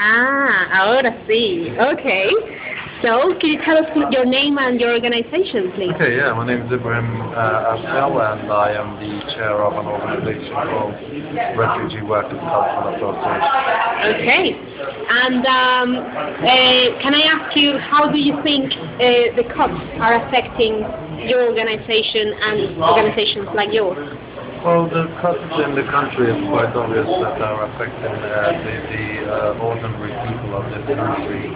Ah, ahora sí. Okay. So, can you tell us your name and your organization, please? Okay, yeah, my name is Ibrahim and I am the chair of an organization called Refugee Workers Cultural Association. Okay. And can I ask you, how do you think the cuts are affecting your organization and organizations like yours? Well, the cuts in the country is quite obvious that are affecting the ordinary people of this country,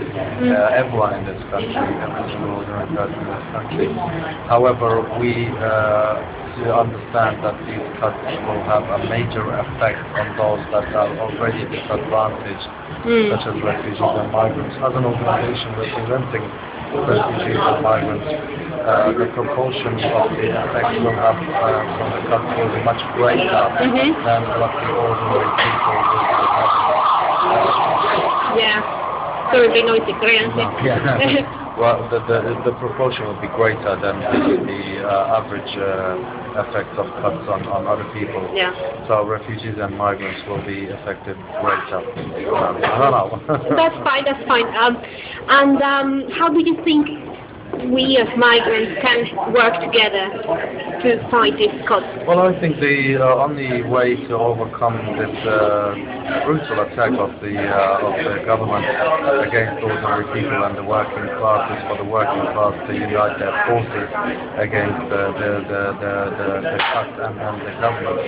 everyone in this country, every single ordinary person in this country. However, we understand that these cuts will have a major effect on those that are already disadvantaged, such as refugees and migrants. As an organization representing refugees and migrants, the proportion of the effect will have from the cuts will be much greater than what the ordinary people will be having. Yeah. Sorry, no it's Yeah. Well, the proportion will be greater than the average effect of cuts on other people. Yeah. So refugees and migrants will be affected greater. I don't know. That's fine. And how do you think we as migrants can work together to fight this cuts? Well, I think the only way to overcome this brutal attack of the government against ordinary people and the working class is for the working class to unite their forces against the cuts and the government.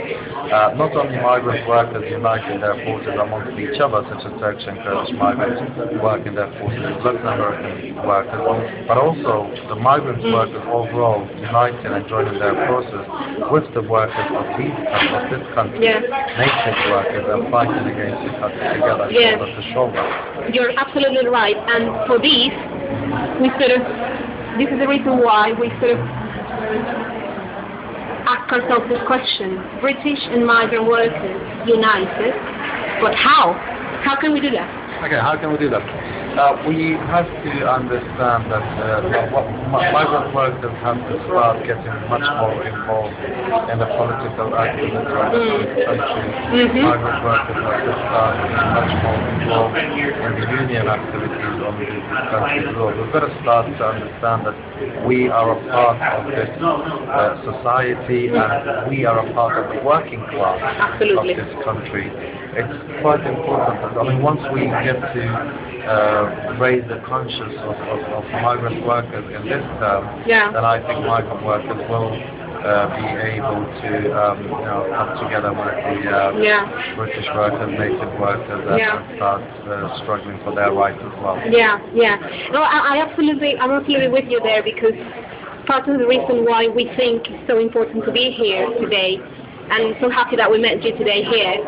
Not only migrant workers uniting their forces amongst each other, such as Turkish and Kurdish migrants working their forces with Latin American workers, but also the migrant workers overall uniting and joining their forces with the workers of this country, native workers, and fighting against the cuts together, shoulder to shoulder. You're absolutely right, and for this, this is the reason why we ask ourselves this question: British and migrant workers united, but how? How can we do that? Okay, how can we do that? We have to understand that migrant workers have to start getting much more involved in the political activism of the country. Migrant workers have to start getting much more involved in the union activities of this country as well. We've got to start to understand that we are a part of this society and we are a part of the working class of this country. It's quite important that, once we get to raise the conscience of migrant workers in this term, then I think migrant workers will be able to come together with the British workers, native workers, and start struggling for their rights as well. No, I'm absolutely with you there, because part of the reason why we think it's so important to be here today, and so happy that we met you today here,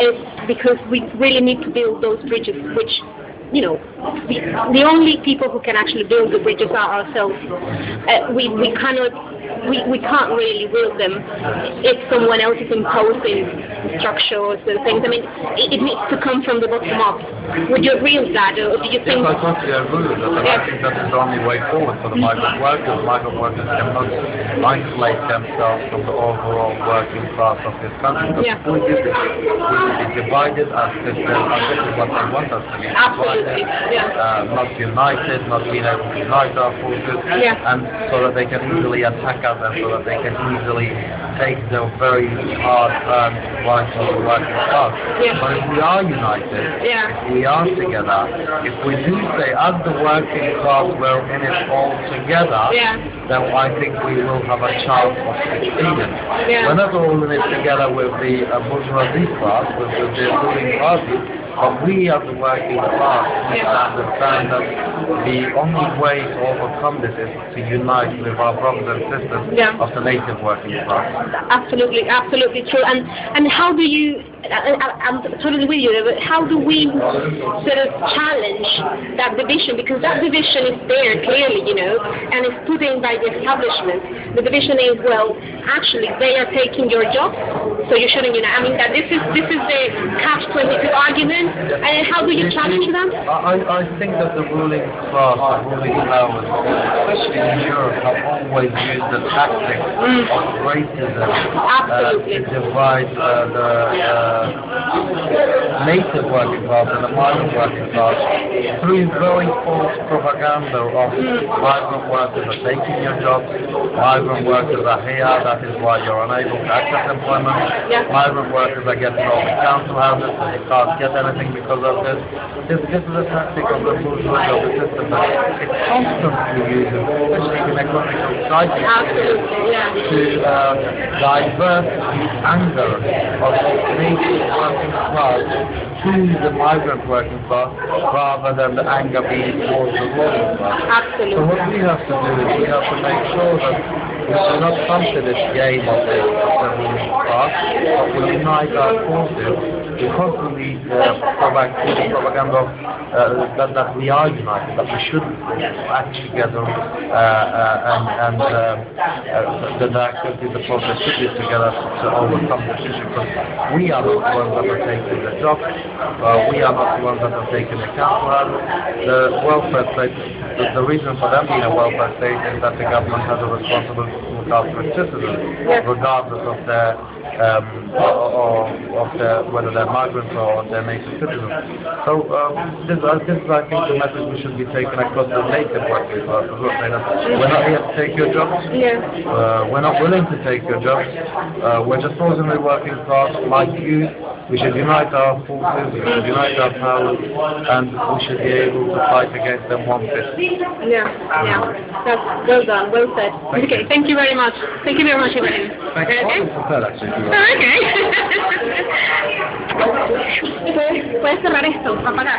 is because we really need to build those bridges, which, the only people who can actually build the bridges are ourselves. We can't really build them if someone else is imposing structures and things. I mean, it needs to come from the bottom up. Would you agree with that, or do you think? Yes, I totally agree with that. And I think that is the only way forward for the migrant workers. Migrant workers cannot isolate themselves from the overall working class of this country. Because if we did this, we would be divided as this is what they want us to be. Absolutely. Not united, not being able to unite our forces, and so that they can easily attack us and so that they can easily take the very hard-earned rights of the working class. But if we are united, if we are together, if we do say, as the working class, we're in it all together, then I think we will have a chance of succeeding. We're not all in it together with the bourgeoisie class, with the ruling party, but we as the working class need to understand that the only way to overcome this is to unite with our brothers and sisters of the native working class. Absolutely true. And how do you? I'm totally with you. But how do we sort of challenge that division? Because that division is there clearly, and it's put in by the establishment. The division is, well, actually they are taking your jobs, So you shouldn't unite. I mean, that this is the catch-22 argument. And how do you challenge them? I think that the ruling class, the ruling powers, especially in Europe, have always used the tactic of racism to divide the native working class and the migrant working class through very false propaganda of migrant workers are taking your jobs, migrant workers are here, that is why you're unable to access employment, migrant workers are getting all the council houses and you can't get anything because of this. This is a tactic of the bourgeoisie of the system that it's constantly using, especially in economical cycles, to divert the anger of the native working class to the migrant working class rather than the anger being towards the ruling class. So what we have to do is we have to make sure that we do not come to this game of the ruling class, but we unite our forces because we provide the propaganda that we are united, that we should act together and the activities, the process should be together to overcome this issue, because we are not the ones that are taking the job, we are not the ones that are taking the council. The welfare state, the reason for them being a welfare state is that the government has a responsibility to look after its citizens, regardless of their whether they're migrants or they're native citizens. So this is, I think, the message we should be taking across the native working class as well. We're not here to take your jobs. We're not willing to take your jobs. We're just ordinary working class like you. We should unite our forces, we should unite our powers, and we should be able to fight against them one fist. That's well done, well said. Thank you very much. Thank you very much, Ibrahim. Thank you for that, actually. Puedes cerrar esto, apagar.